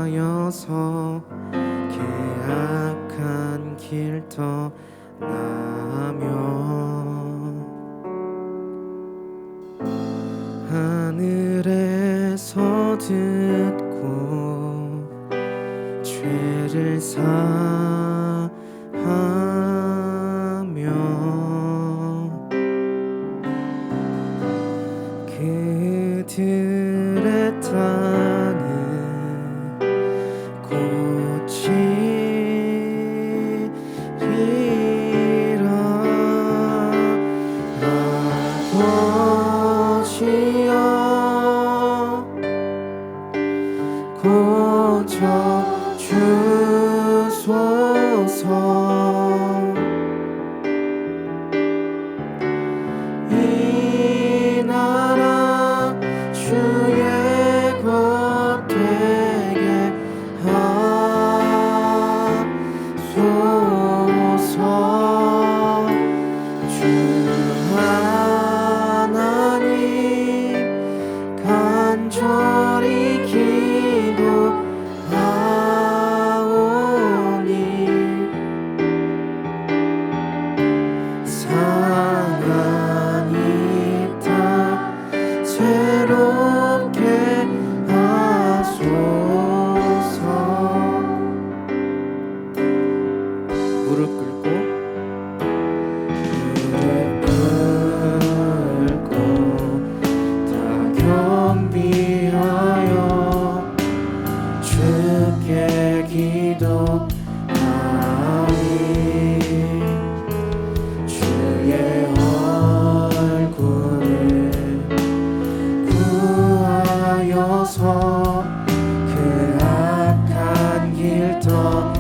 구하여서 계약한 길 떠나며 하늘에서 듣고 죄를 사하며 그들의 땅은 고치리라. 아버지여 고쳐주소서. 이 나라 주의 것 되게 하소서. 주 하나님 간절히 기도하오니 상한 이 땅 새롭게 하소서. 무릎 꿇고 다 경비하여 주께 기도하니 주의 얼굴을 구하여서 그 악한 길 떠나니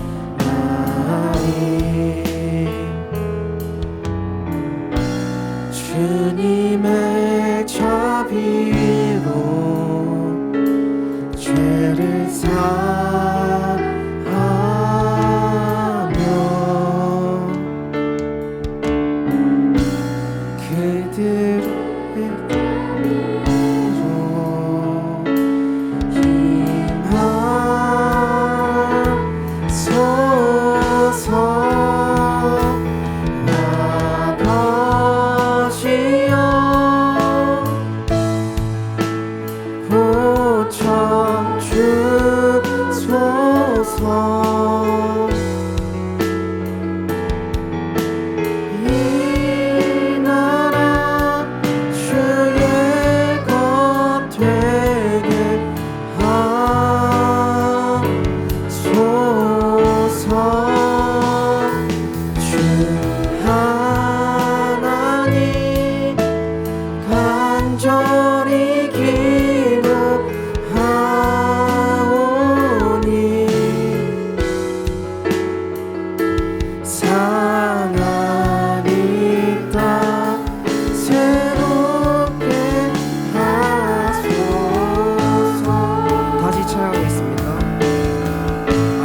주님의 자비로 죄를 사하며 그들의 힘하소서. 아버지여 고쳐주소서. 이 나라 주의 것 되게 하소서. 주 하나님 간절히 기도하오니 상한 이 땅 새롭게 하소서. 다시 찬양하겠습니다.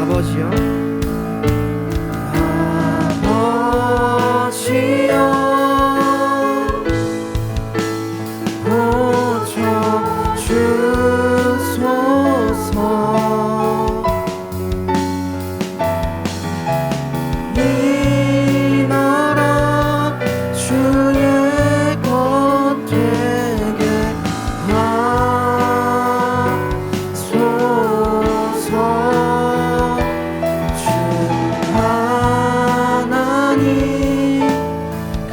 아버지여 아버지여 고쳐주소서. 이 나라 주의 것 되게 하소서. 주 하나님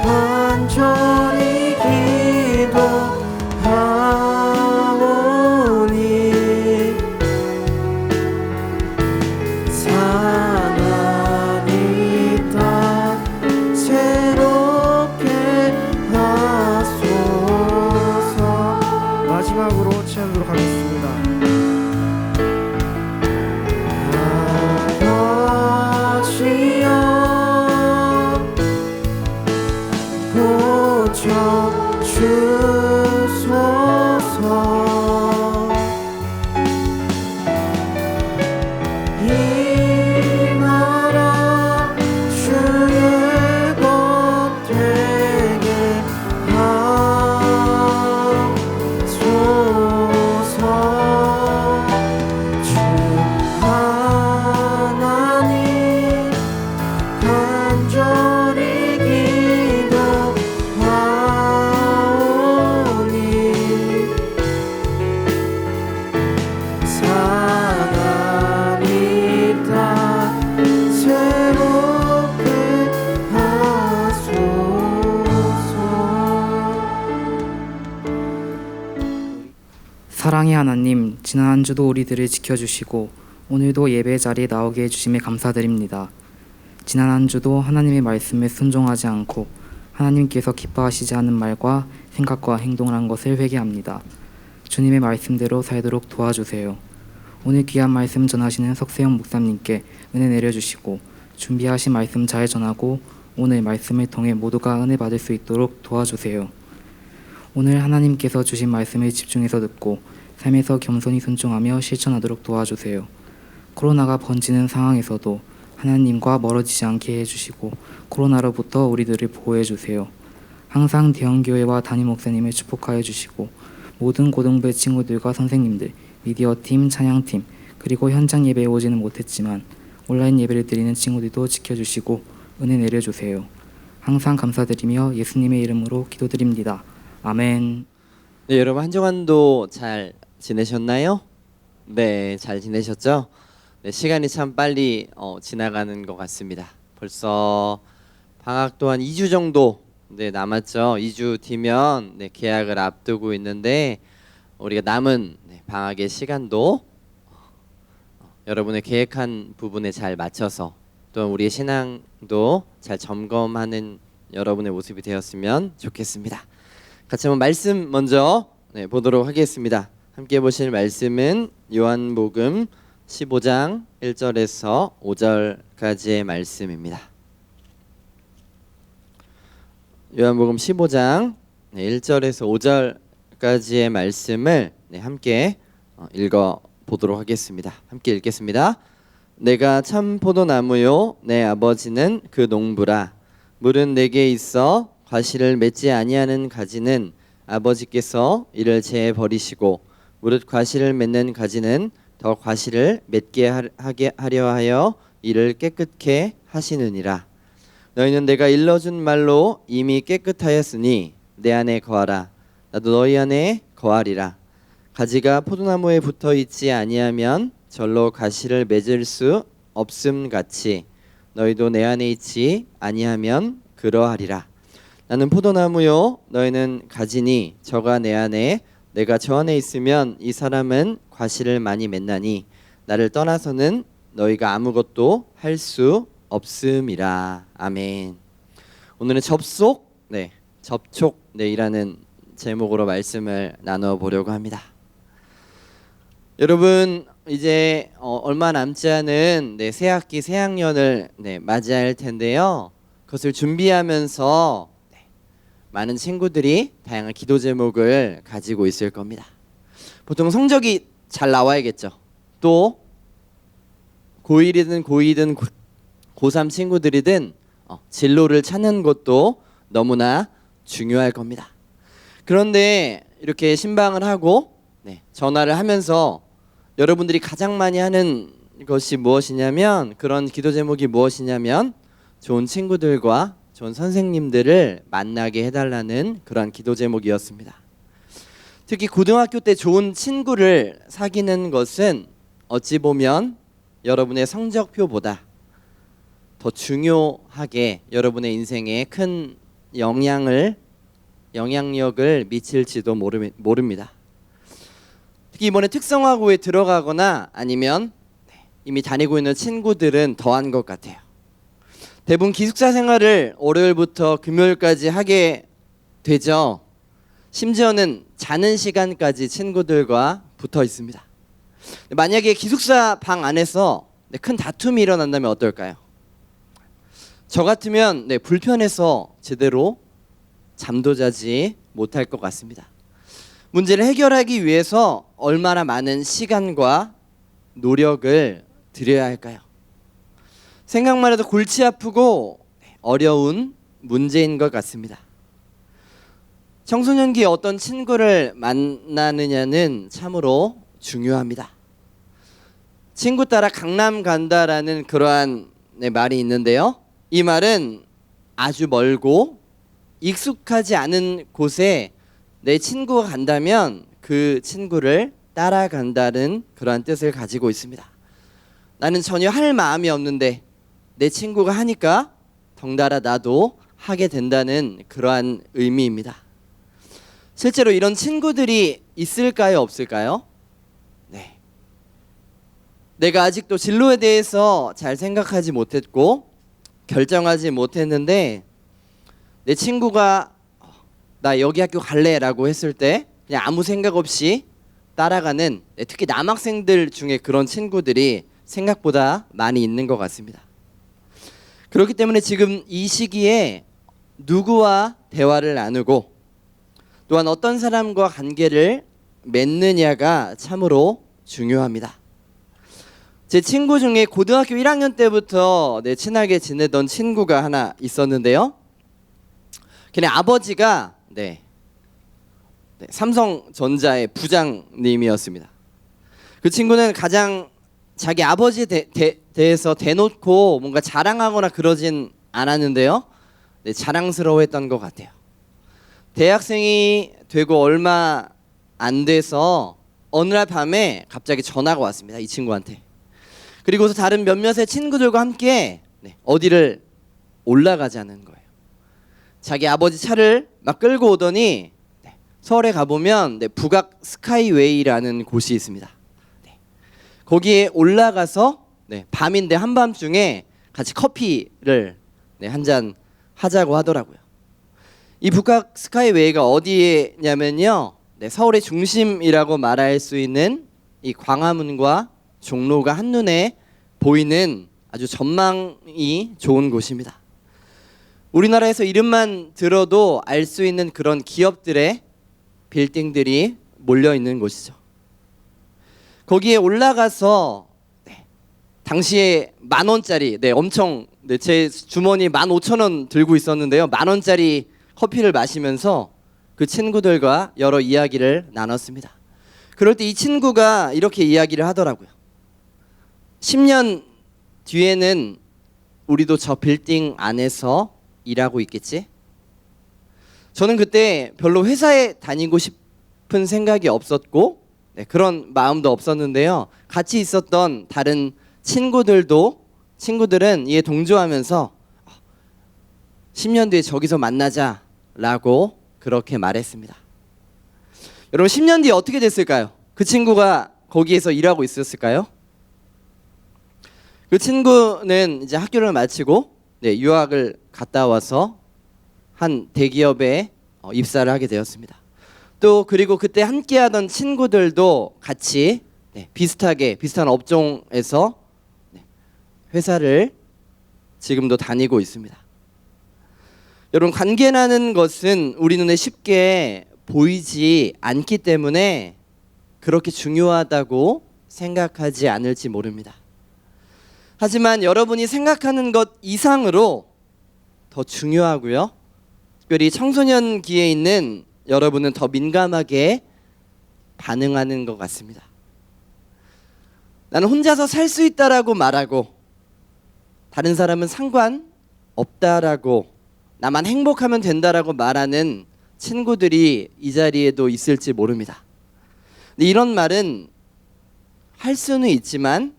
간절히 기도하오니 사랑의 하나님, 지난 한 주도 우리들을 지켜주시고 오늘도 예배 자리에 나오게 해주심에 감사드립니다. 지난 한 주도 하나님의 말씀에 순종하지 않고 하나님께서 기뻐하시지 않은 말과 생각과 행동을 한 것을 회개합니다. 주님의 말씀대로 살도록 도와주세요. 오늘 귀한 말씀 전하시는 석세영 목사님께 은혜 내려주시고 준비하신 말씀 잘 전하고 오늘 말씀을 통해 모두가 은혜 받을 수 있도록 도와주세요. 오늘 하나님께서 주신 말씀을 집중해서 듣고 삶에서 겸손히 순종하며 실천하도록 도와주세요. 코로나가 번지는 상황에서도 하나님과 멀어지지 않게 해주시고 코로나로부터 우리들을 보호해 주세요. 항상 대형교회와 담임 목사님을 축복하여 주시고 모든 고등부의 친구들과 선생님들, 미디어팀, 찬양팀, 그리고 현장 예배에 오지는 못했지만 온라인 예배를 드리는 친구들도 지켜주시고 은혜 내려주세요. 항상 감사드리며 예수님의 이름으로 기도드립니다. 아멘. 네, 여러분 한 주간도 잘 지내셨나요? 네, 잘 지내셨죠? 네, 시간이 참 빨리 지나가는 것 같습니다. 벌써 방학 또한 2주 정도 남았죠. 2주 뒤면 개학을 앞두고 있는데 우리가 남은 방학의 시간도 여러분의 계획한 부분에 잘 맞춰서 또 우리의 신앙도 잘 점검하는 여러분의 모습이 되었으면 좋겠습니다. 같이 한번 말씀 먼저 보도록 하겠습니다. 함께 보실 말씀은 요한복음 15장 1절에서 5절까지의 말씀입니다. 요한복음 15장 1절에서 5절까지의 말씀을 함께 읽어 보도록 하겠습니다. 함께 읽겠습니다. 내가 참 포도나무요 내 아버지는 그 농부라. 물은 내게 있어 과실을 맺지 아니하는 가지는 아버지께서 이를 제해 버리시고 무릇 과실을 맺는 가지는 더 과실을 맺게 하려 하여 이를 깨끗게 하시느니라. 너희는 내가 일러준 말로 이미 깨끗하였으니 내 안에 거하라. 나도 너희 안에 거하리라. 가지가 포도나무에 붙어 있지 아니하면 절로 가시를 맺을 수 없음 같이 너희도 내 안에 있지 아니하면 그러하리라. 나는 포도나무요 너희는 가지니 저가 내 안에 내가 저 안에 있으면 이 사람은 과실을 많이 맺나니 나를 떠나서는 너희가 아무것도 할 수 없음이라. 아멘. 오늘은 접촉이라는 제목으로 말씀을 나눠 보려고 합니다. 여러분 이제 얼마 남지 않은 새학기 새학년을 맞이할 텐데요. 그것을 준비하면서 많은 친구들이 다양한 기도 제목을 가지고 있을 겁니다. 보통 성적이 잘 나와야겠죠. 또 고1이든 고2든 고3 친구들이든 진로를 찾는 것도 너무나 중요할 겁니다. 그런데 이렇게 신방을 하고 전화를 하면서 여러분들이 가장 많이 하는 것이 무엇이냐면 그런 기도 제목이 무엇이냐면 좋은 친구들과 좋은 선생님들을 만나게 해달라는 그런 기도 제목이었습니다. 특히 고등학교 때 좋은 친구를 사귀는 것은 어찌 보면 여러분의 성적표보다 더 중요하게 여러분의 인생에 큰 영향력을 미칠지도 모릅니다. 특히 이번에 특성화고에 들어가거나 아니면 이미 다니고 있는 친구들은 더한 것 같아요. 대부분 기숙사 생활을 월요일부터 금요일까지 하게 되죠. 심지어는 자는 시간까지 친구들과 붙어 있습니다. 만약에 기숙사 방 안에서 큰 다툼이 일어난다면 어떨까요? 저 같으면 불편해서 제대로 잠도 자지 못할 것 같습니다. 문제를 해결하기 위해서 얼마나 많은 시간과 노력을 들여야 할까요? 생각만 해도 골치 아프고 어려운 문제인 것 같습니다. 청소년기에 어떤 친구를 만나느냐는 참으로 중요합니다. 친구 따라 강남 간다라는 그러한 말이 있는데요. 이 말은 아주 멀고 익숙하지 않은 곳에 내 친구가 간다면 그 친구를 따라간다는 그러한 뜻을 가지고 있습니다. 나는 전혀 할 마음이 없는데 내 친구가 하니까 덩달아 나도 하게 된다는 그러한 의미입니다. 실제로 이런 친구들이 있을까요, 없을까요? 네. 내가 아직도 진로에 대해서 잘 생각하지 못했고 결정하지 못했는데 내 친구가 나 여기 학교 갈래라고 했을 때 그냥 아무 생각 없이 따라가는, 특히 남학생들 중에 그런 친구들이 생각보다 많이 있는 것 같습니다. 그렇기 때문에 지금 이 시기에 누구와 대화를 나누고 또한 어떤 사람과 관계를 맺느냐가 참으로 중요합니다. 제 친구 중에 고등학교 1학년 때부터 친하게 지내던 친구가 하나 있었는데요. 걔네 아버지가 삼성전자의 부장님이었습니다. 그 친구는 가장 자기 아버지에 대해서 대놓고 뭔가 자랑하거나 그러진 않았는데요. 자랑스러워했던 것 같아요. 대학생이 되고 얼마 안 돼서 어느 날 밤에 갑자기 전화가 왔습니다. 이 친구한테. 그리고서 다른 몇몇의 친구들과 함께 어디를 올라가자는 거예요. 자기 아버지 차를 막 끌고 오더니 서울에 가보면 북악 스카이웨이라는 곳이 있습니다. 거기에 올라가서 밤인데 한밤중에 같이 커피를 한 잔 하자고 하더라고요. 이 북악 스카이웨이가 어디냐면요, 서울의 중심이라고 말할 수 있는 이 광화문과 종로가 한눈에 보이는 아주 전망이 좋은 곳입니다. 우리나라에서 이름만 들어도 알 수 있는 그런 기업들의 빌딩들이 몰려 있는 곳이죠. 거기에 올라가서 당시에 10,000원짜리 엄청 제 주머니 15,000원 들고 있었는데요. 10,000원짜리 커피를 마시면서 그 친구들과 여러 이야기를 나눴습니다. 그럴 때 이 친구가 이렇게 이야기를 하더라고요. 10년 뒤에는 우리도 저 빌딩 안에서 일하고 있겠지? 저는 그때 별로 회사에 다니고 싶은 생각이 없었고 그런 마음도 없었는데요. 같이 있었던 다른 친구들은 이에 동조하면서 10년 뒤에 저기서 만나자라고 그렇게 말했습니다. 여러분, 10년 뒤에 어떻게 됐을까요? 그 친구가 거기에서 일하고 있었을까요? 그 친구는 이제 학교를 마치고 유학을 갔다 와서 한 대기업에 입사를 하게 되었습니다. 또 그리고 그때 함께하던 친구들도 같이 비슷한 업종에서 회사를 지금도 다니고 있습니다. 여러분, 관계라는 것은 우리 눈에 쉽게 보이지 않기 때문에 그렇게 중요하다고 생각하지 않을지 모릅니다. 하지만 여러분이 생각하는 것 이상으로 더 중요하고요. 특별히 청소년기에 있는 여러분은 더 민감하게 반응하는 것 같습니다. 나는 혼자서 살 수 있다라고 말하고 다른 사람은 상관없다라고, 나만 행복하면 된다라고 말하는 친구들이 이 자리에도 있을지 모릅니다. 근데 이런 말은 할 수는 있지만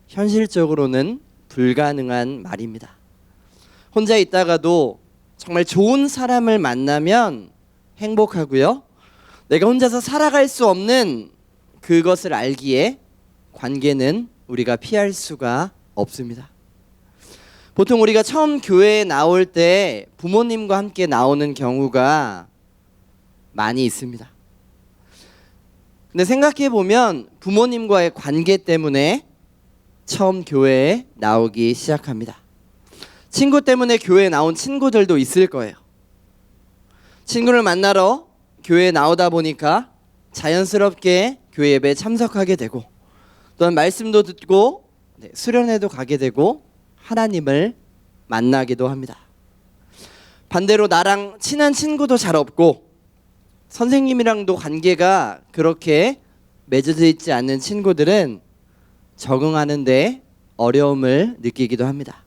현실적으로는 불가능한 말입니다. 혼자 있다가도 정말 좋은 사람을 만나면 행복하고요. 내가 혼자서 살아갈 수 없는 그것을 알기에 관계는 우리가 피할 수가 없습니다. 보통 우리가 처음 교회에 나올 때 부모님과 함께 나오는 경우가 많이 있습니다. 근데 생각해 보면 부모님과의 관계 때문에 처음 교회에 나오기 시작합니다. 친구 때문에 교회에 나온 친구들도 있을 거예요. 친구를 만나러 교회에 나오다 보니까 자연스럽게 교회 예배에 참석하게 되고, 또한 말씀도 듣고 수련회도 가게 되고 하나님을 만나기도 합니다. 반대로 나랑 친한 친구도 잘 없고 선생님이랑도 관계가 그렇게 맺어져 있지 않는 친구들은 적응하는데 어려움을 느끼기도 합니다.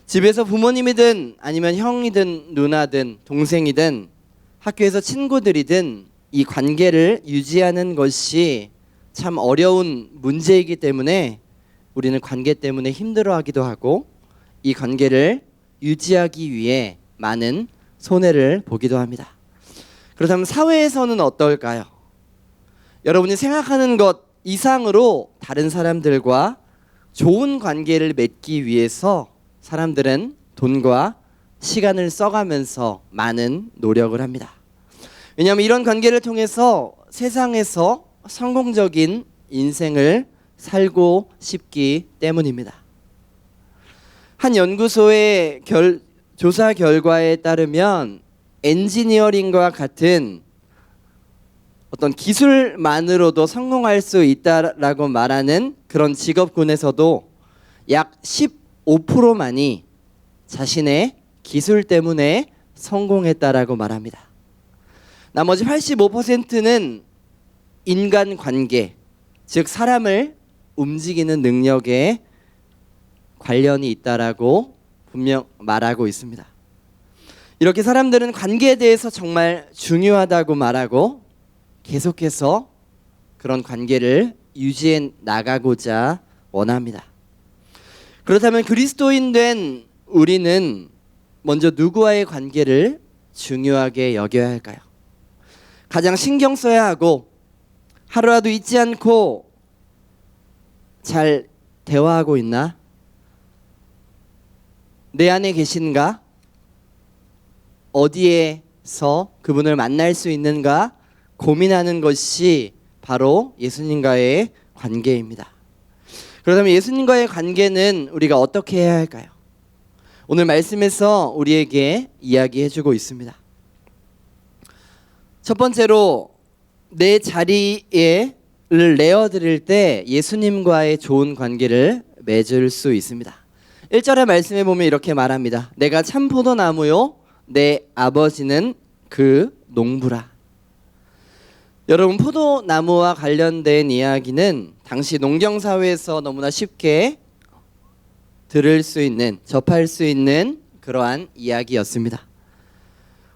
집에서 부모님이든 아니면 형이든 누나든 동생이든 학교에서 친구들이든 이 관계를 유지하는 것이 참 어려운 문제이기 때문에 우리는 관계 때문에 힘들어하기도 하고 이 관계를 유지하기 위해 많은 손해를 보기도 합니다. 그렇다면 사회에서는 어떨까요? 여러분이 생각하는 것 이상으로 다른 사람들과 좋은 관계를 맺기 위해서 사람들은 돈과 시간을 써가면서 많은 노력을 합니다. 왜냐하면 이런 관계를 통해서 세상에서 성공적인 인생을 살고 싶기 때문입니다. 한 연구소의 조사 결과에 따르면 엔지니어링과 같은 어떤 기술만으로도 성공할 수 있다라고 말하는 그런 직업군에서도 약 15%만이 자신의 기술 때문에 성공했다라고 말합니다. 나머지 85%는 인간관계, 즉 사람을 움직이는 능력에 관련이 있다라고 분명 말하고 있습니다. 이렇게 사람들은 관계에 대해서 정말 중요하다고 말하고 계속해서 그런 관계를 유지해 나가고자 원합니다. 그렇다면 그리스도인 된 우리는 먼저 누구와의 관계를 중요하게 여겨야 할까요? 가장 신경 써야 하고 하루라도 잊지 않고 잘 대화하고 있나? 내 안에 계신가? 어디에서 그분을 만날 수 있는가? 고민하는 것이 바로 예수님과의 관계입니다. 그렇다면 예수님과의 관계는 우리가 어떻게 해야 할까요? 오늘 말씀에서 우리에게 이야기해주고 있습니다. 첫 번째로 내 자리를 내어드릴 때 예수님과의 좋은 관계를 맺을 수 있습니다. 1절의 말씀에 보면 이렇게 말합니다. 내가 참 포도나무요 내 아버지는 그 농부라. 여러분, 포도나무와 관련된 이야기는 당시 농경사회에서 너무나 쉽게 들을 수 있는, 접할 수 있는 그러한 이야기였습니다.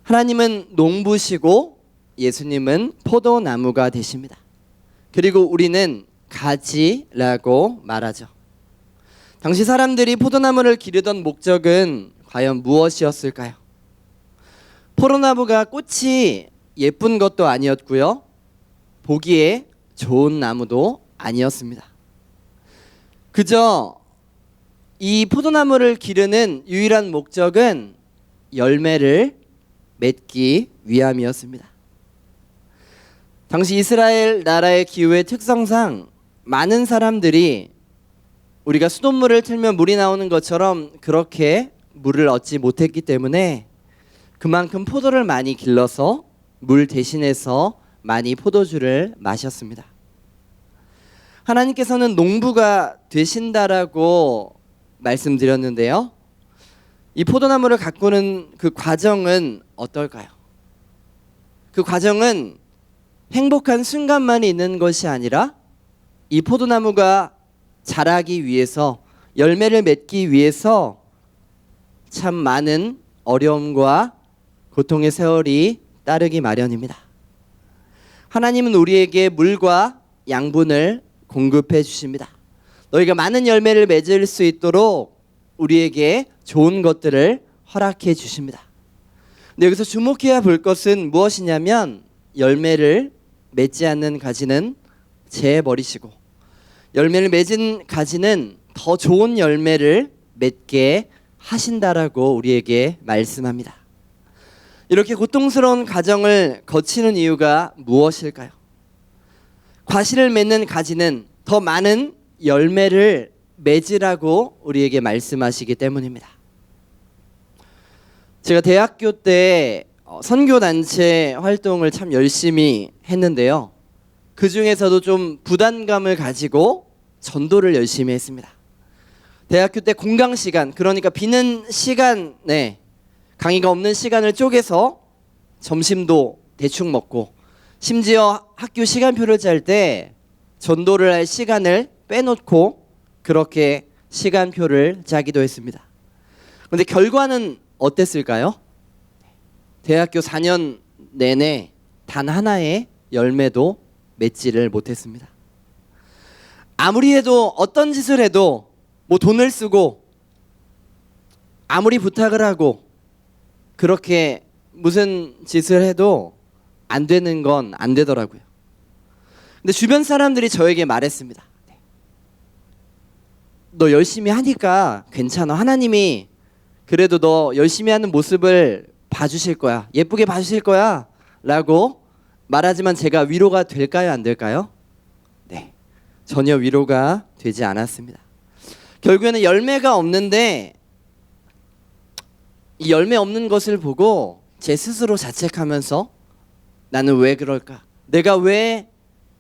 하나님은 농부시고 예수님은 포도나무가 되십니다. 그리고 우리는 가지라고 말하죠. 당시 사람들이 포도나무를 기르던 목적은 과연 무엇이었을까요? 포도나무가 꽃이 예쁜 것도 아니었고요, 보기에 좋은 나무도 아니었습니다. 그저 이 포도나무를 기르는 유일한 목적은 열매를 맺기 위함이었습니다. 당시 이스라엘 나라의 기후의 특성상 많은 사람들이 우리가 수돗물을 틀면 물이 나오는 것처럼 그렇게 물을 얻지 못했기 때문에 그만큼 포도를 많이 길러서 물 대신해서 많이 포도주를 마셨습니다. 하나님께서는 농부가 되신다라고 말씀드렸는데요, 이 포도나무를 가꾸는 그 과정은 어떨까요? 그 과정은 행복한 순간만이 있는 것이 아니라 이 포도나무가 자라기 위해서, 열매를 맺기 위해서 참 많은 어려움과 고통의 세월이 따르기 마련입니다. 하나님은 우리에게 물과 양분을 공급해 주십니다. 너희가 많은 열매를 맺을 수 있도록 우리에게 좋은 것들을 허락해 주십니다. 근데 여기서 주목해야 볼 것은 무엇이냐면, 열매를 맺지 않는 가지는 재버리시고 열매를 맺은 가지는 더 좋은 열매를 맺게 하신다라고 우리에게 말씀합니다. 이렇게 고통스러운 과정을 거치는 이유가 무엇일까요? 과실을 맺는 가지는 더 많은 열매를 맺으라고 우리에게 말씀하시기 때문입니다. 제가 대학교 때 선교단체 활동을 참 열심히 했는데요, 그 중에서도 좀 부담감을 가지고 전도를 열심히 했습니다. 대학교 때 공강 시간, 그러니까 비는 시간에 강의가 없는 시간을 쪼개서 점심도 대충 먹고, 심지어 학교 시간표를 짤 때 전도를 할 시간을 빼놓고 그렇게 시간표를 짜기도 했습니다. 그런데 결과는 어땠을까요? 대학교 4년 내내 단 하나의 열매도 맺지를 못했습니다. 아무리 해도, 어떤 짓을 해도, 뭐 돈을 쓰고 아무리 부탁을 하고 그렇게 무슨 짓을 해도 안 되는 건 안 되더라고요. 근데 주변 사람들이 저에게 말했습니다. 너 열심히 하니까 괜찮아. 하나님이 그래도 너 열심히 하는 모습을 봐주실 거야. 예쁘게 봐주실 거야. 라고 말하지만 제가 위로가 될까요? 안 될까요? 네. 전혀 위로가 되지 않았습니다. 결국에는 열매가 없는데 이 열매 없는 것을 보고 제 스스로 자책하면서 나는 왜 그럴까? 내가 왜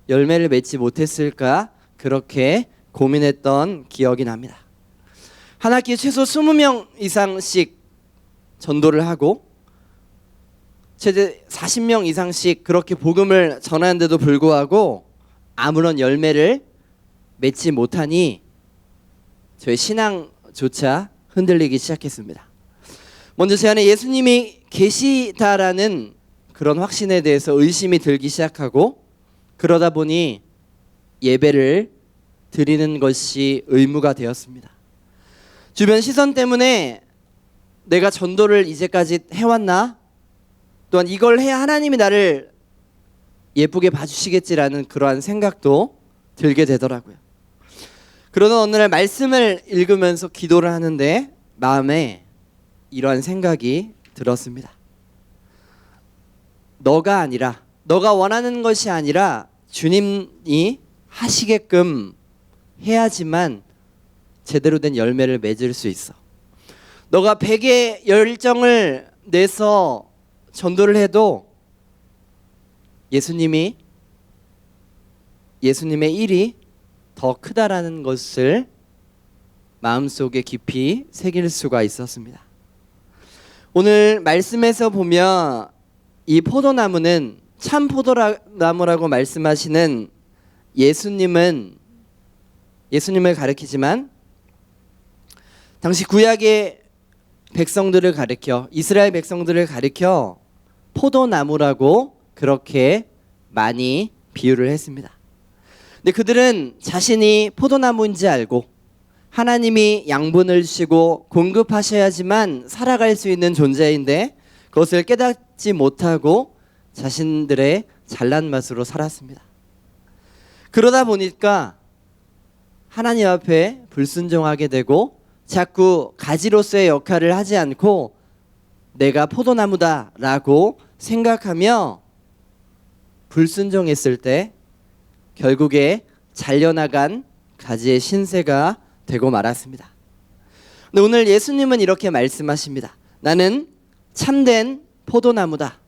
열매를 맺지 못했을까? 그렇게 고민했던 기억이 납니다. 한 학기에 최소 20명 이상씩 전도를 하고 최대 40명 이상씩 그렇게 복음을 전하는데도 불구하고 아무런 열매를 맺지 못하니 저의 신앙조차 흔들리기 시작했습니다. 먼저 제 안에 예수님이 계시다라는 그런 확신에 대해서 의심이 들기 시작하고 그러다 보니 예배를 드리는 것이 의무가 되었습니다. 주변 시선 때문에 내가 전도를 이제까지 해왔나? 또한 이걸 해야 하나님이 나를 예쁘게 봐주시겠지라는 그러한 생각도 들게 되더라고요. 그러던 어느 날 말씀을 읽으면서 기도를 하는데 마음에 이러한 생각이 들었습니다. 너가 아니라, 너가 원하는 것이 아니라 주님이 하시게끔 해야지만 제대로 된 열매를 맺을 수 있어. 너가 100의 열정을 내서 전도를 해도 예수님의 일이 더 크다라는 것을 마음속에 깊이 새길 수가 있었습니다. 오늘 말씀에서 보면 이 포도나무는 참 포도나무라고 말씀하시는 예수님을 가리키지만 당시 구약의 백성들을 가리켜 이스라엘 백성들을 가리켜 포도나무라고 그렇게 많이 비유를 했습니다. 근데 그들은 자신이 포도나무인지 알고 하나님이 양분을 주시고 공급하셔야지만 살아갈 수 있는 존재인데 그것을 깨닫지 못하고 자신들의 잘난 맛으로 살았습니다. 그러다 보니까 하나님 앞에 불순종하게 되고 자꾸 가지로서의 역할을 하지 않고 내가 포도나무다라고 생각하며 불순종했을 때 결국에 잘려나간 가지의 신세가 되고 말았습니다. 근데 오늘 예수님은 이렇게 말씀하십니다. 나는 참된 포도나무다.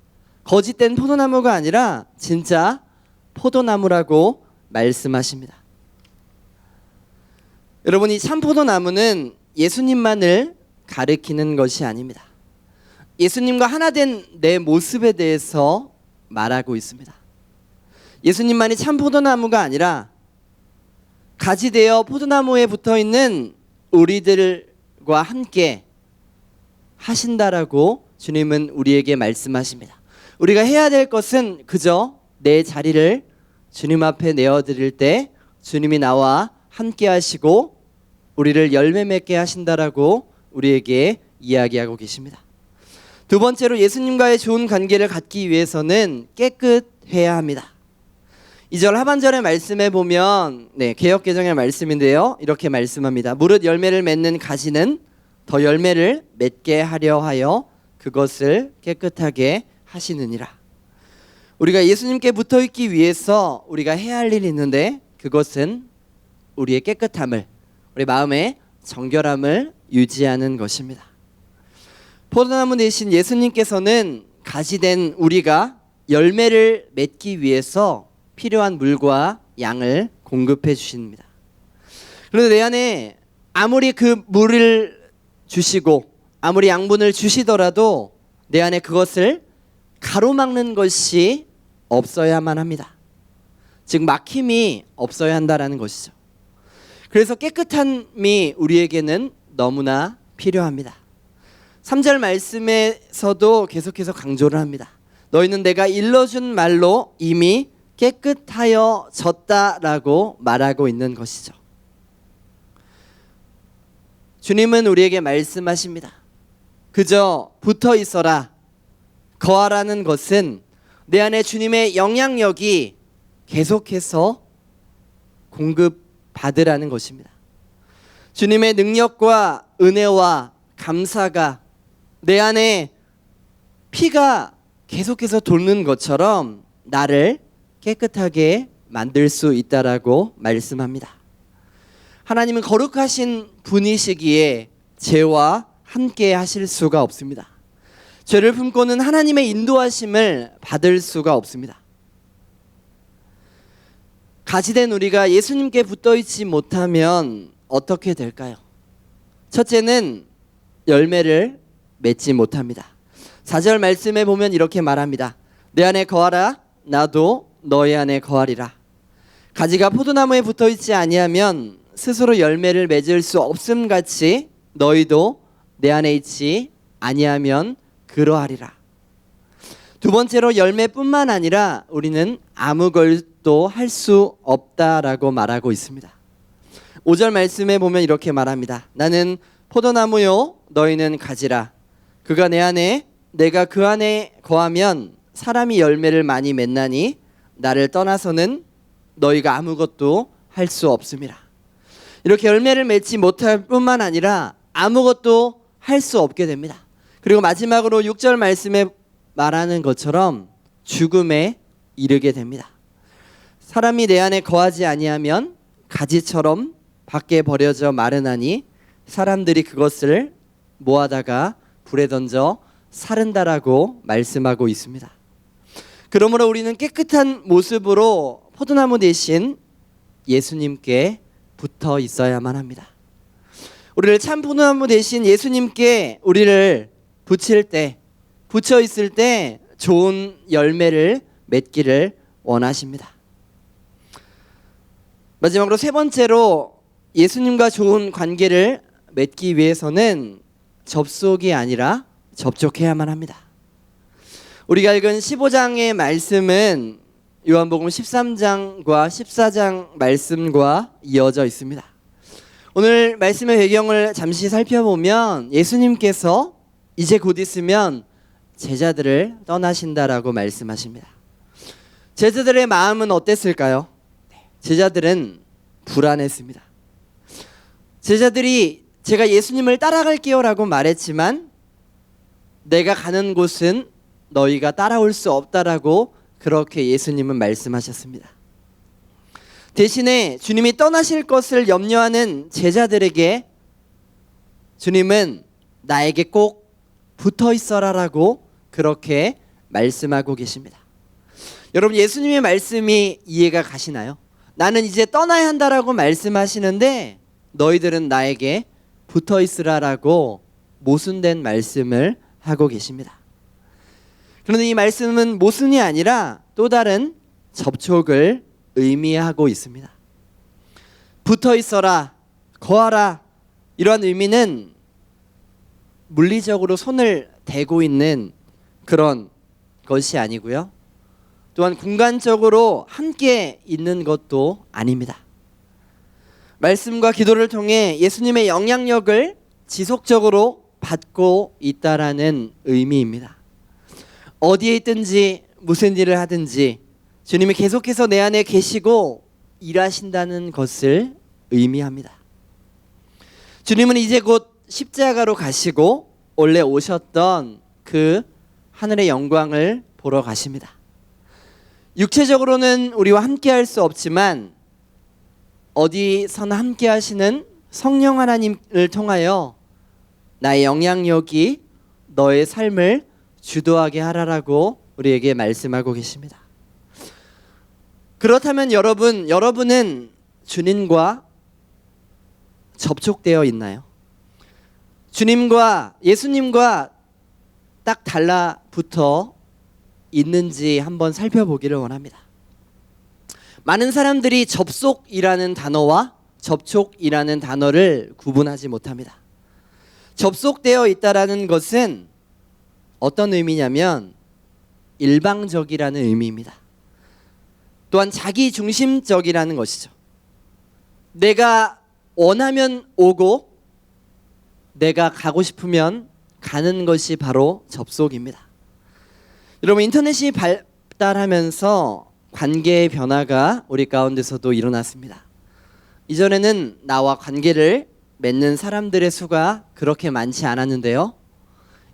거짓된 포도나무가 아니라 진짜 포도나무라고 말씀하십니다. 여러분, 이 참 포도나무는 예수님만을 가리키는 것이 아닙니다. 예수님과 하나 된 내 모습에 대해서 말하고 있습니다. 예수님만이 참 포도나무가 아니라 가지 되어 포도나무에 붙어있는 우리들과 함께 하신다라고 주님은 우리에게 말씀하십니다. 우리가 해야 될 것은 그저 내 자리를 주님 앞에 내어드릴 때 주님이 나와 함께 하시고 우리를 열매 맺게 하신다라고 우리에게 이야기하고 계십니다. 두 번째로 예수님과의 좋은 관계를 갖기 위해서는 깨끗해야 합니다. 2절 하반절의 말씀에 보면 개역개정의 말씀인데요. 이렇게 말씀합니다. 무릇 열매를 맺는 가지는 더 열매를 맺게 하려 하여 그것을 깨끗하게 하시느니라. 우리가 예수님께 붙어있기 위해서 우리가 해야 할 일이 있는데 그것은 우리의 깨끗함을, 우리 마음의 정결함을 유지하는 것입니다. 포도나무 되신 예수님께서는 가지된 우리가 열매를 맺기 위해서 필요한 물과 양을 공급해 주십니다. 그런데 내 안에 아무리 그 물을 주시고 아무리 양분을 주시더라도 내 안에 그것을 가로막는 것이 없어야만 합니다. 즉 막힘이 없어야 한다라는 것이죠. 그래서 깨끗함이 우리에게는 너무나 필요합니다. 3절 말씀에서도 계속해서 강조를 합니다. 너희는 내가 일러준 말로 이미 깨끗하여졌다라고 말하고 있는 것이죠. 주님은 우리에게 말씀하십니다. 그저 붙어 있어라. 거하라는 것은 내 안에 주님의 영향력이 계속해서 공급받으라는 것입니다. 주님의 능력과 은혜와 감사가 내 안에 피가 계속해서 도는 것처럼 나를 깨끗하게 만들 수 있다라고 말씀합니다. 하나님은 거룩하신 분이시기에 죄와 함께 하실 수가 없습니다. 죄를 품고는 하나님의 인도하심을 받을 수가 없습니다. 가지된 우리가 예수님께 붙어 있지 못하면 어떻게 될까요? 첫째는 열매를 맺지 못합니다. 4절 말씀에 보면 이렇게 말합니다. 내 안에 거하라 나도 너희 안에 거하리라. 가지가 포도나무에 붙어 있지 아니하면 스스로 열매를 맺을 수 없음 같이 너희도 내 안에 있지 아니하면 그러하리라. 두 번째로 열매뿐만 아니라 우리는 아무것도 할 수 없다라고 말하고 있습니다. 5절 말씀에 보면 이렇게 말합니다. 나는 포도나무요 너희는 가지라. 그가 내 안에 내가 그 안에 거하면 사람이 열매를 많이 맺나니 나를 떠나서는 너희가 아무것도 할 수 없음이라. 이렇게 열매를 맺지 못할 뿐만 아니라 아무것도 할 수 없게 됩니다. 그리고 마지막으로 6절 말씀에 말하는 것처럼 죽음에 이르게 됩니다. 사람이 내 안에 거하지 아니하면 가지처럼 밖에 버려져 마르나니 사람들이 그것을 모아다가 불에 던져 사른다라고 말씀하고 있습니다. 그러므로 우리는 깨끗한 모습으로 포도나무 대신 예수님께 붙어 있어야만 합니다. 우리를 참 포도나무 대신 예수님께 우리를 붙일 때, 붙여 있을 때 좋은 열매를 맺기를 원하십니다. 마지막으로 세 번째로 예수님과 좋은 관계를 맺기 위해서는 접속이 아니라 접촉해야만 합니다. 우리가 읽은 15장의 말씀은 요한복음 13장과 14장 말씀과 이어져 있습니다. 오늘 말씀의 배경을 잠시 살펴보면 예수님께서 이제 곧 있으면 제자들을 떠나신다라고 말씀하십니다. 제자들의 마음은 어땠을까요? 제자들은 불안했습니다. 제자들이 제가 예수님을 따라갈게요 라고 말했지만 내가 가는 곳은 너희가 따라올 수 없다라고 그렇게 예수님은 말씀하셨습니다. 대신에 주님이 떠나실 것을 염려하는 제자들에게 주님은 나에게 꼭 붙어 있어라라고 그렇게 말씀하고 계십니다. 여러분, 예수님의 말씀이 이해가 가시나요? 나는 이제 떠나야 한다라고 말씀하시는데 너희들은 나에게 붙어 있으라라고 모순된 말씀을 하고 계십니다. 그런데 이 말씀은 모순이 아니라 또 다른 접촉을 의미하고 있습니다. 붙어 있어라, 거하라, 이러한 의미는 물리적으로 손을 대고 있는 그런 것이 아니고요. 또한 공간적으로 함께 있는 것도 아닙니다. 말씀과 기도를 통해 예수님의 영향력을 지속적으로 받고 있다라는 의미입니다. 어디에 있든지 무슨 일을 하든지 주님이 계속해서 내 안에 계시고 일하신다는 것을 의미합니다. 주님은 이제 곧 십자가로 가시고 원래 오셨던 그 하늘의 영광을 보러 가십니다. 육체적으로는 우리와 함께 할 수 없지만 어디서나 함께 하시는 성령 하나님을 통하여 나의 영향력이 너의 삶을 주도하게 하라라고 우리에게 말씀하고 계십니다. 그렇다면 여러분은 주님과 접촉되어 있나요? 주님과 예수님과 딱 달라붙어 있는지 한번 살펴보기를 원합니다. 많은 사람들이 접속이라는 단어와 접촉이라는 단어를 구분하지 못합니다. 접속되어 있다라는 것은 어떤 의미냐면 일방적이라는 의미입니다. 또한 자기중심적이라는 것이죠. 내가 원하면 오고 내가 가고 싶으면 가는 것이 바로 접속입니다. 여러분, 인터넷이 발달하면서 관계의 변화가 우리 가운데서도 일어났습니다. 이전에는 나와 관계를 맺는 사람들의 수가 그렇게 많지 않았는데요.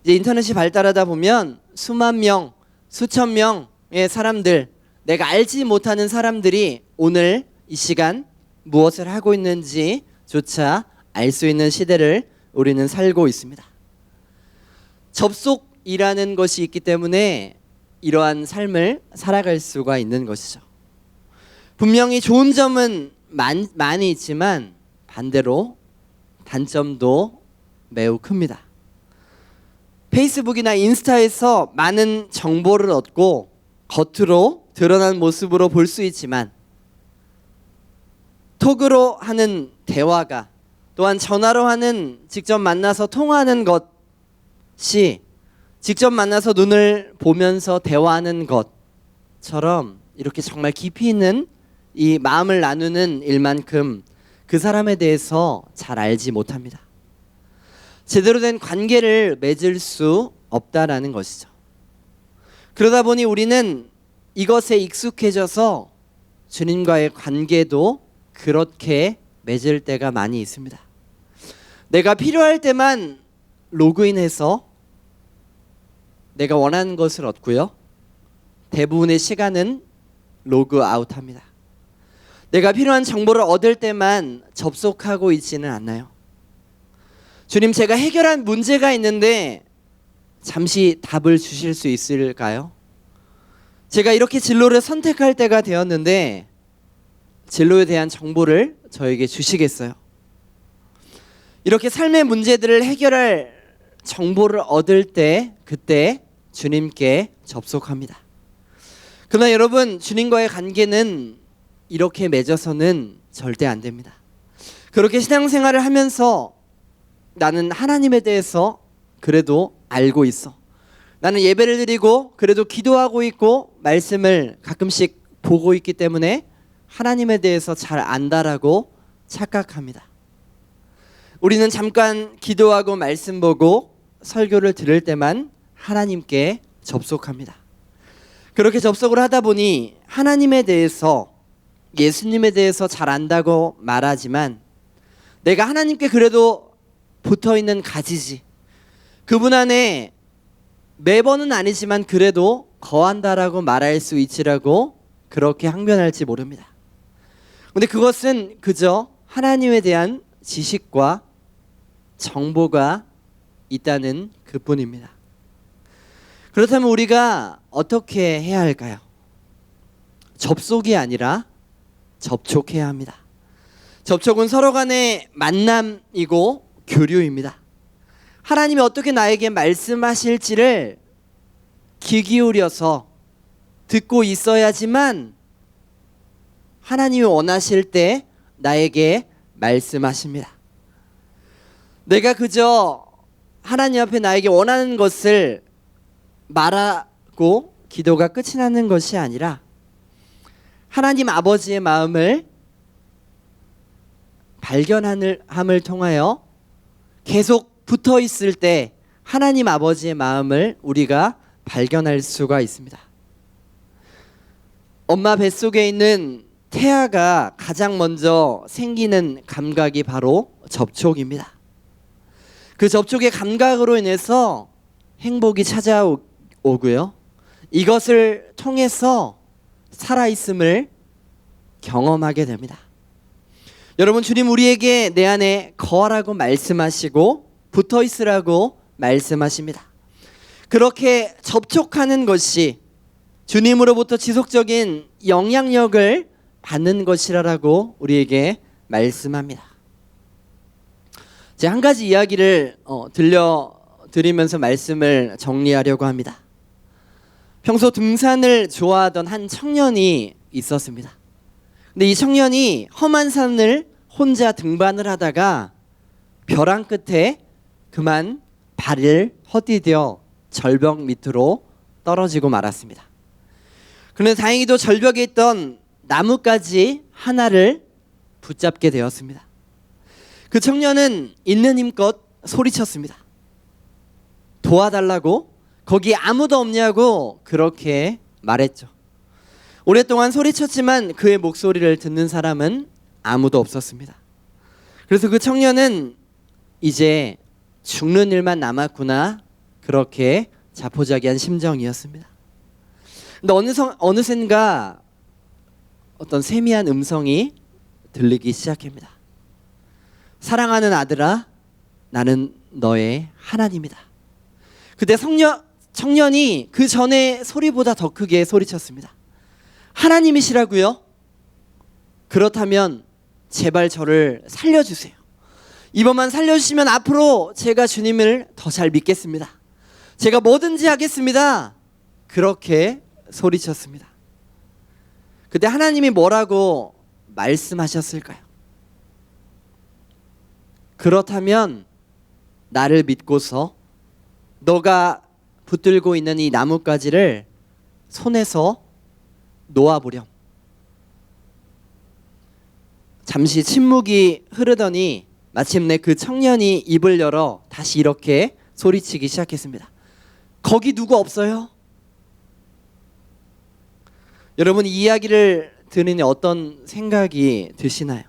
이제 인터넷이 발달하다 보면 수만 명, 수천 명의 사람들, 내가 알지 못하는 사람들이 오늘 이 시간 무엇을 하고 있는지조차 알 수 있는 시대를 우리는 살고 있습니다. 접속이라는 것이 있기 때문에 이러한 삶을 살아갈 수가 있는 것이죠. 분명히 좋은 점은 많이 있지만 반대로 단점도 매우 큽니다. 페이스북이나 인스타에서 많은 정보를 얻고 겉으로 드러난 모습으로 볼 수 있지만 톡으로 하는 대화가 또한 전화로 하는 직접 만나서 통화하는 것이 직접 만나서 눈을 보면서 대화하는 것처럼 이렇게 정말 깊이 있는 이 마음을 나누는 일만큼 그 사람에 대해서 잘 알지 못합니다. 제대로 된 관계를 맺을 수 없다라는 것이죠. 그러다 보니 우리는 이것에 익숙해져서 주님과의 관계도 그렇게 맺을 때가 많이 있습니다. 내가 필요할 때만 로그인해서 내가 원하는 것을 얻고요. 대부분의 시간은 로그아웃합니다. 내가 필요한 정보를 얻을 때만 접속하고 있지는 않나요? 주님, 제가 해결한 문제가 있는데 잠시 답을 주실 수 있을까요? 제가 이렇게 진로를 선택할 때가 되었는데 진로에 대한 정보를 저에게 주시겠어요? 이렇게 삶의 문제들을 해결할 정보를 얻을 때 그때 주님께 접속합니다. 그러나 여러분, 주님과의 관계는 이렇게 맺어서는 절대 안 됩니다. 그렇게 신앙생활을 하면서 나는 하나님에 대해서 그래도 알고 있어. 나는 예배를 드리고 그래도 기도하고 있고 말씀을 가끔씩 보고 있기 때문에 하나님에 대해서 잘 안다라고 착각합니다. 우리는 잠깐 기도하고 말씀 보고 설교를 들을 때만 하나님께 접속합니다. 그렇게 접속을 하다 보니 하나님에 대해서, 예수님에 대해서 잘 안다고 말하지만 내가 하나님께 그래도 붙어있는 가지지, 그분 안에 매번은 아니지만 그래도 거한다라고 말할 수 있지라고 그렇게 항변할지 모릅니다. 근데 그것은 그저 하나님에 대한 지식과 정보가 있다는 그뿐입니다. 그렇다면 우리가 어떻게 해야 할까요? 접속이 아니라 접촉해야 합니다. 접촉은 서로 간의 만남이고 교류입니다. 하나님이 어떻게 나에게 말씀하실지를 귀 기울여서 듣고 있어야지만 하나님이 원하실 때 나에게 말씀하십니다. 내가 그저 하나님 앞에 나에게 원하는 것을 말하고 기도가 끝이 나는 것이 아니라 하나님 아버지의 마음을 발견함을 통하여 계속 붙어 있을 때 하나님 아버지의 마음을 우리가 발견할 수가 있습니다. 엄마 뱃속에 있는 태아가 가장 먼저 생기는 감각이 바로 접촉입니다. 그 접촉의 감각으로 인해서 행복이 찾아오고요. 이것을 통해서 살아있음을 경험하게 됩니다. 여러분, 주님 우리에게 내 안에 거하라고 말씀하시고 붙어 있으라고 말씀하십니다. 그렇게 접촉하는 것이 주님으로부터 지속적인 영향력을 받는 것이라고 우리에게 말씀합니다. 제가 한 가지 이야기를 들려드리면서 말씀을 정리하려고 합니다. 평소 등산을 좋아하던 한 청년이 있었습니다. 근데 이 청년이 험한 산을 혼자 등반을 하다가 벼랑 끝에 그만 발을 헛디뎌 절벽 밑으로 떨어지고 말았습니다. 그런데 다행히도 절벽에 있던 나뭇가지 하나를 붙잡게 되었습니다. 그 청년은 있는 힘껏 소리쳤습니다. 도와달라고, 거기 아무도 없냐고 그렇게 말했죠. 오랫동안 소리쳤지만 그의 목소리를 듣는 사람은 아무도 없었습니다. 그래서 그 청년은 이제 죽는 일만 남았구나, 그렇게 자포자기한 심정이었습니다. 근데 어느샌가 어떤 세미한 음성이 들리기 시작합니다. 사랑하는 아들아, 나는 너의 하나님이다. 그때 청년이 그 전에 소리보다 더 크게 소리쳤습니다. 하나님이시라고요? 그렇다면 제발 저를 살려주세요. 이번만 살려주시면 앞으로 제가 주님을 더 잘 믿겠습니다. 제가 뭐든지 하겠습니다. 그렇게 소리쳤습니다. 그때 하나님이 뭐라고 말씀하셨을까요? 그렇다면 나를 믿고서 너가 붙들고 있는 이 나뭇가지를 손에서 놓아보렴. 잠시 침묵이 흐르더니 마침내 그 청년이 입을 열어 다시 이렇게 소리치기 시작했습니다. 거기 누구 없어요? 여러분, 이 이야기를 들으니 어떤 생각이 드시나요?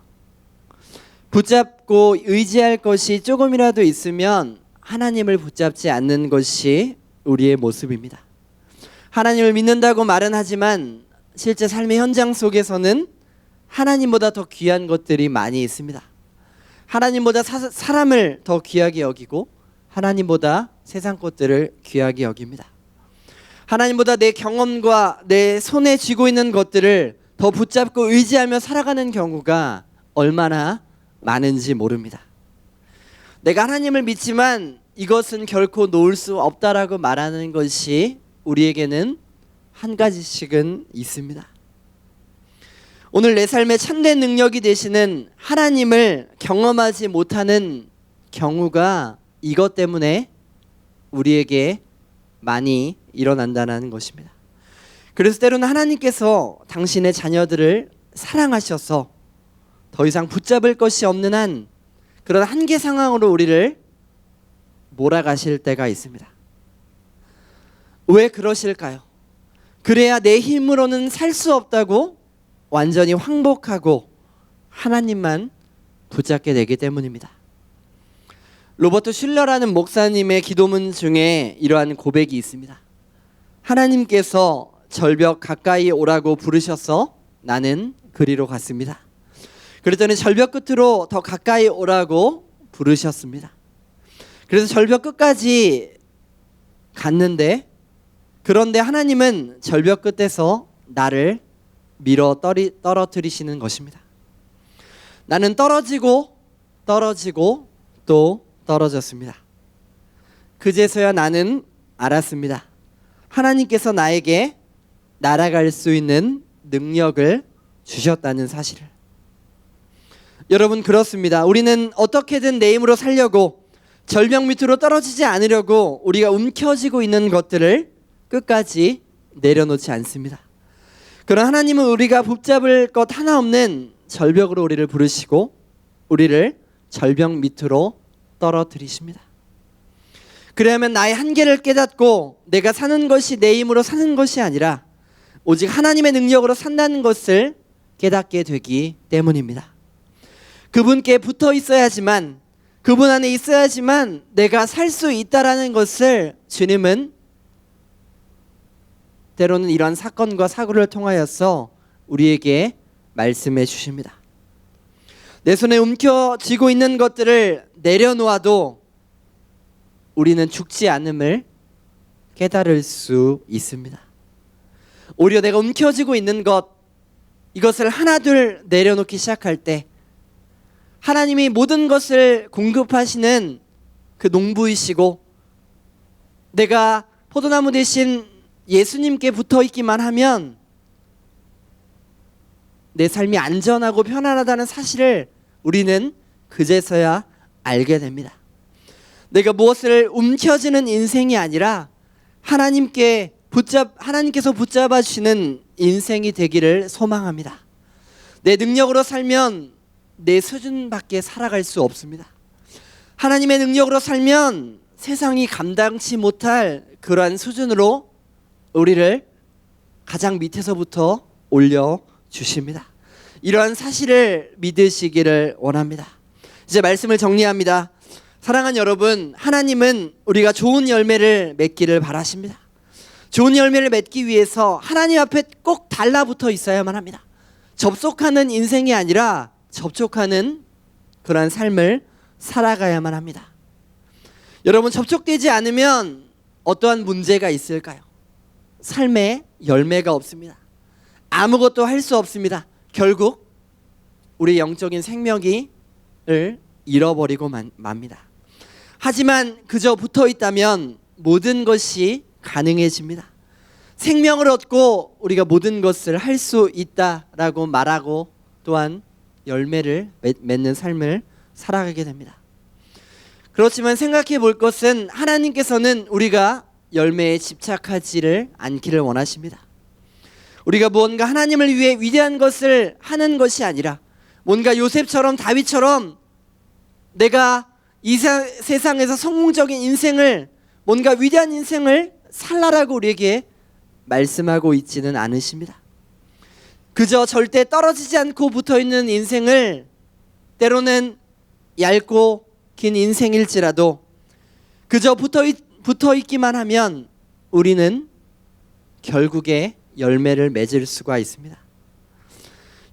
붙잡고 의지할 것이 조금이라도 있으면 하나님을 붙잡지 않는 것이 우리의 모습입니다. 하나님을 믿는다고 말은 하지만 실제 삶의 현장 속에서는 하나님보다 더 귀한 것들이 많이 있습니다. 하나님보다 사람을 더 귀하게 여기고 하나님보다 세상 것들을 귀하게 여깁니다. 하나님보다 내 경험과 내 손에 쥐고 있는 것들을 더 붙잡고 의지하며 살아가는 경우가 얼마나 많은지 모릅니다. 내가 하나님을 믿지만 이것은 결코 놓을 수 없다라고 말하는 것이 우리에게는 한 가지씩은 있습니다. 오늘 내 삶의 참된 능력이 되시는 하나님을 경험하지 못하는 경우가 이것 때문에 우리에게 많이 일어난다는 것입니다. 그래서 때로는 하나님께서 당신의 자녀들을 사랑하셔서 더 이상 붙잡을 것이 없는 한 그런 한계 상황으로 우리를 몰아가실 때가 있습니다. 왜 그러실까요? 그래야 내 힘으로는 살 수 없다고 완전히 황복하고 하나님만 붙잡게 되기 때문입니다. 로버트 슐러라는 목사님의 기도문 중에 이러한 고백이 있습니다. 하나님께서 절벽 가까이 오라고 부르셔서 나는 그리로 갔습니다. 그랬더니 절벽 끝으로 더 가까이 오라고 부르셨습니다. 그래서 절벽 끝까지 갔는데, 그런데 하나님은 절벽 끝에서 나를 밀어 떨어뜨리시는 것입니다. 나는 떨어지고 또 떨어졌습니다. 그제서야 나는 알았습니다. 하나님께서 나에게 날아갈 수 있는 능력을 주셨다는 사실을. 여러분, 그렇습니다. 우리는 어떻게든 내 힘으로 살려고, 절벽 밑으로 떨어지지 않으려고 우리가 움켜쥐고 있는 것들을 끝까지 내려놓지 않습니다. 그러나 하나님은 우리가 붙잡을 것 하나 없는 절벽으로 우리를 부르시고 우리를 절벽 밑으로 떨어뜨리십니다. 그러면 나의 한계를 깨닫고 내가 사는 것이 내 힘으로 사는 것이 아니라 오직 하나님의 능력으로 산다는 것을 깨닫게 되기 때문입니다. 그분께 붙어 있어야지만, 그분 안에 있어야지만 내가 살 수 있다라는 것을 주님은 때로는 이러한 사건과 사고를 통하여서 우리에게 말씀해 주십니다. 내 손에 움켜쥐고 있는 것들을 내려놓아도 우리는 죽지 않음을 깨달을 수 있습니다. 오히려 내가 움켜쥐고 있는 것, 이것을 하나둘 내려놓기 시작할 때 하나님이 모든 것을 공급하시는 그 농부이시고 내가 포도나무 대신 예수님께 붙어있기만 하면 내 삶이 안전하고 편안하다는 사실을 우리는 그제서야 알게 됩니다. 내가 무엇을 움켜쥐는 인생이 아니라 하나님께서 붙잡아 주시는 인생이 되기를 소망합니다. 내 능력으로 살면 내 수준밖에 살아갈 수 없습니다. 하나님의 능력으로 살면 세상이 감당치 못할 그러한 수준으로 우리를 가장 밑에서부터 올려주십니다. 이러한 사실을 믿으시기를 원합니다. 이제 말씀을 정리합니다. 사랑하는 여러분, 하나님은 우리가 좋은 열매를 맺기를 바라십니다. 좋은 열매를 맺기 위해서 하나님 앞에 꼭 달라붙어 있어야만 합니다. 접속하는 인생이 아니라 접촉하는 그러한 삶을 살아가야만 합니다. 여러분, 접촉되지 않으면 어떠한 문제가 있을까요? 삶에 열매가 없습니다. 아무것도 할 수 없습니다. 결국 우리 영적인 생명을 잃어버리고 맙니다. 하지만 그저 붙어 있다면 모든 것이 가능해집니다. 생명을 얻고 우리가 모든 것을 할 수 있다라고 말하고 또한 열매를 맺는 삶을 살아가게 됩니다. 그렇지만 생각해 볼 것은 하나님께서는 우리가 열매에 집착하지를 않기를 원하십니다. 우리가 무언가 하나님을 위해 위대한 것을 하는 것이 아니라 뭔가 요셉처럼 다윗처럼 내가 이 세상에서 성공적인 인생을, 뭔가 위대한 인생을 살라라고 우리에게 말씀하고 있지는 않으십니다. 그저 절대 떨어지지 않고 붙어있는 인생을, 때로는 얇고 긴 인생일지라도 그저 붙어있기만 하면 우리는 결국에 열매를 맺을 수가 있습니다.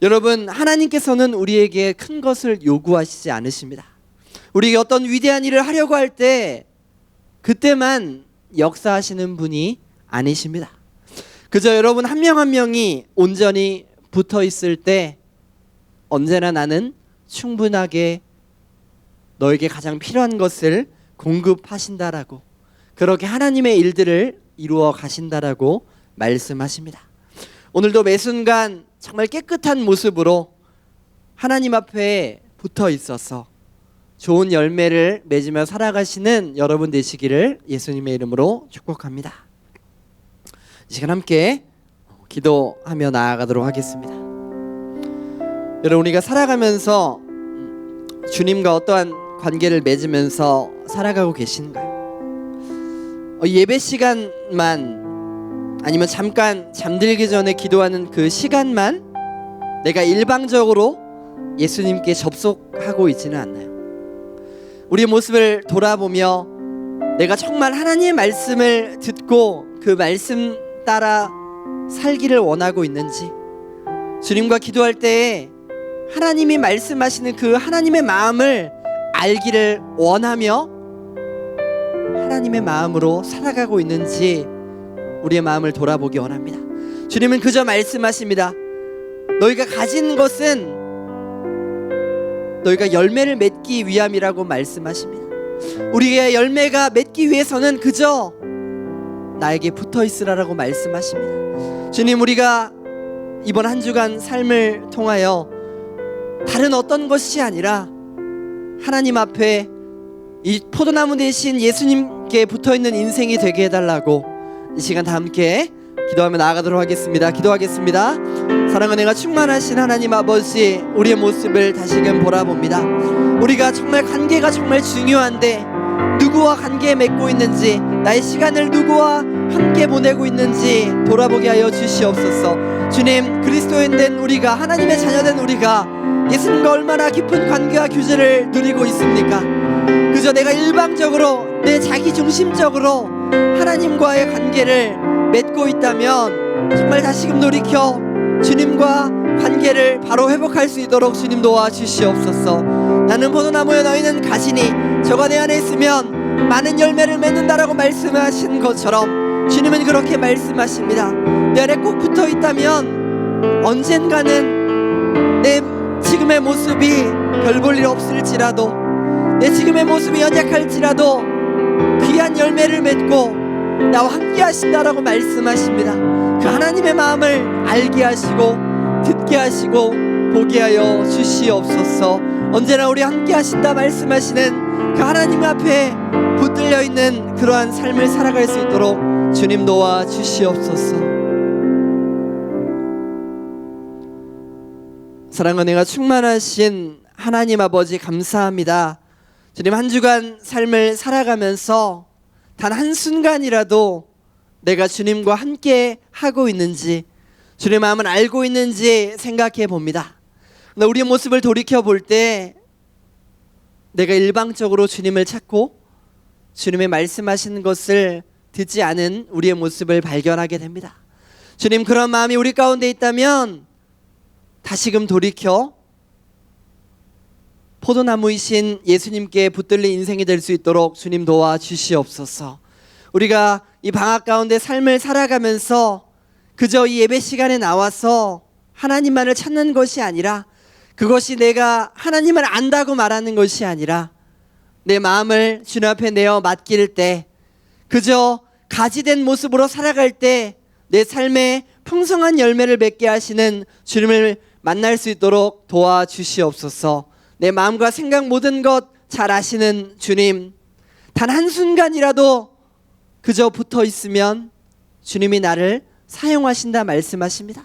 여러분, 하나님께서는 우리에게 큰 것을 요구하시지 않으십니다. 우리에게 어떤 위대한 일을 하려고 할 때 그때만 역사하시는 분이 아니십니다. 그저 여러분 한 명 한 명이 온전히 붙어 있을 때 언제나 나는 충분하게 너에게 가장 필요한 것을 공급하신다라고, 그렇게 하나님의 일들을 이루어 가신다라고 말씀하십니다. 오늘도 매 순간 정말 깨끗한 모습으로 하나님 앞에 붙어 있어서 좋은 열매를 맺으며 살아가시는 여러분 되시기를 예수님의 이름으로 축복합니다. 이 시간 함께 기도하며 나아가도록 하겠습니다. 여러분, 우리가 살아가면서 주님과 어떠한 관계를 맺으면서 살아가고 계신가요? 예배 시간만, 아니면 잠깐 잠들기 전에 기도하는 그 시간만 내가 일방적으로 예수님께 접속하고 있지는 않나요? 우리의 모습을 돌아보며 내가 정말 하나님의 말씀을 듣고 그 말씀 따라 살기를 원하고 있는지, 주님과 기도할 때에 하나님이 말씀하시는 그 하나님의 마음을 알기를 원하며 하나님의 마음으로 살아가고 있는지 우리의 마음을 돌아보기 원합니다. 주님은 그저 말씀하십니다. 너희가 가진 것은 너희가 열매를 맺기 위함이라고 말씀하십니다. 우리의 열매가 맺기 위해서는 그저 나에게 붙어 있으라라고 말씀하십니다. 주님, 우리가 이번 한 주간 삶을 통하여 다른 어떤 것이 아니라 하나님 앞에 이 포도나무 대신 예수님께 붙어있는 인생이 되게 해달라고 이 시간 다 함께 기도하며 나아가도록 하겠습니다. 기도하겠습니다. 사랑과 은혜가 충만하신 하나님 아버지, 우리의 모습을 다시금 돌아봅니다. 우리가 정말 관계가 정말 중요한데 누구와 관계 맺고 있는지, 나의 시간을 누구와 함께 보내고 있는지 돌아보게 하여 주시옵소서. 주님, 그리스도인 된 우리가, 하나님의 자녀된 우리가 예수님과 얼마나 깊은 관계와 교제를 누리고 있습니까? 그저 내가 일방적으로 내 자기 중심적으로 하나님과의 관계를 맺고 있다면 정말 다시금 돌이켜 주님과 관계를 바로 회복할 수 있도록 주님 도와주시옵소서. 나는 포도나무여 너희는 가지니 저가 내 안에 있으면 많은 열매를 맺는다라고 말씀하신 것처럼 주님은 그렇게 말씀하십니다. 내 안에 꼭 붙어 있다면 언젠가는 내 지금의 모습이 별 볼 일 없을지라도, 내 지금의 모습이 연약할지라도 귀한 열매를 맺고 나와 함께 하신다라고 말씀하십니다. 그 하나님의 마음을 알게 하시고 듣게 하시고 보게 하여 주시옵소서. 언제나 우리 함께 하신다 말씀하시는 그 하나님 앞에 붙들려 있는 그러한 삶을 살아갈 수 있도록 주님 도와 주시옵소서. 사랑과 은혜가 충만하신 하나님 아버지, 감사합니다. 주님, 한 주간 삶을 살아가면서 단 한순간이라도 내가 주님과 함께 하고 있는지, 주님의 마음을 알고 있는지 생각해 봅니다. 근데 우리의 모습을 돌이켜 볼 때 내가 일방적으로 주님을 찾고 주님의 말씀하시는 것을 듣지 않은 우리의 모습을 발견하게 됩니다. 주님, 그런 마음이 우리 가운데 있다면 다시금 돌이켜 포도나무이신 예수님께 붙들린 인생이 될 수 있도록 주님 도와주시옵소서. 우리가 이 방학 가운데 삶을 살아가면서 그저 이 예배 시간에 나와서 하나님만을 찾는 것이 아니라, 그것이 내가 하나님을 안다고 말하는 것이 아니라 내 마음을 주님 앞에 내어 맡길 때, 그저 가지된 모습으로 살아갈 때 내 삶에 풍성한 열매를 맺게 하시는 주님을 만날 수 있도록 도와주시옵소서. 내 마음과 생각 모든 것 잘 아시는 주님, 단 한순간이라도 그저 붙어 있으면 주님이 나를 사용하신다 말씀하십니다.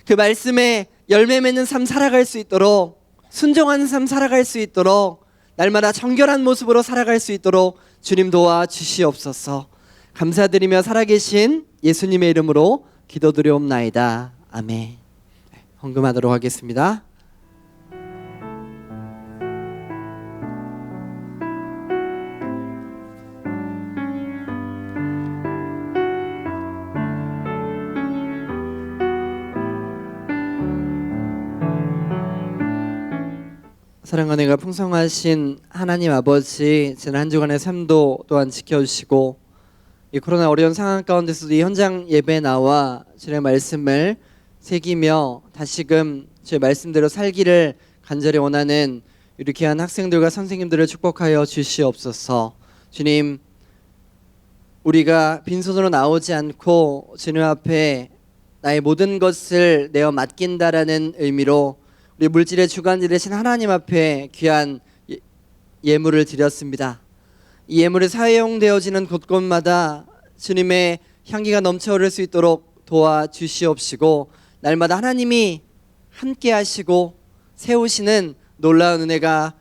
그 말씀에 열매 맺는 삶 살아갈 수 있도록, 순종하는 삶 살아갈 수 있도록, 날마다 정결한 모습으로 살아갈 수 있도록 주님 도와주시옵소서. 감사드리며 살아계신 예수님의 이름으로 기도드리옵나이다. 아멘. 헌금하도록 하겠습니다. 사랑과 은혜가 풍성하신 하나님 아버지, 지난 한 주간의 삶도 또한 지켜주시고 이 코로나 어려운 상황 가운데서도 이 현장 예배에 나와 주의 말씀을 새기며 다시금 주의 말씀대로 살기를 간절히 원하는 우리 귀한 학생들과 선생님들을 축복하여 주시옵소서. 주님, 우리가 빈손으로 나오지 않고 주님 앞에 나의 모든 것을 내어 맡긴다라는 의미로 우리 물질의 주관자 되신 하나님 앞에 귀한 예물을 드렸습니다. 이 예물이 사용되어지는 곳곳마다 주님의 향기가 넘쳐 흐를 수 있도록 도와주시옵시고, 날마다 하나님이 함께 하시고 세우시는 놀라운 은혜가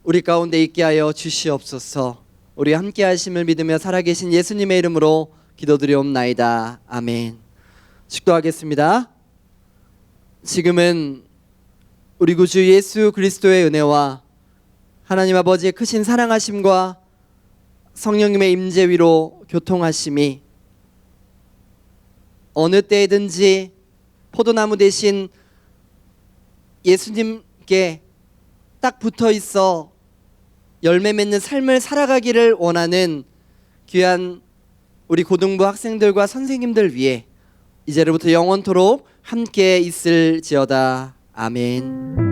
우리 가운데 있게 하여 주시옵소서. 우리 함께 하심을 믿으며 살아계신 예수님의 이름으로 기도드리옵나이다. 아멘. 축도하겠습니다. 지금은 우리 구주 예수 그리스도의 은혜와 하나님 아버지의 크신 사랑하심과 성령님의 임재 위로 교통하심이 어느 때든지 포도나무 대신 예수님께 딱 붙어 있어 열매 맺는 삶을 살아가기를 원하는 귀한 우리 고등부 학생들과 선생님들 위해 이제로부터 영원토록 함께 있을지어다. 아멘.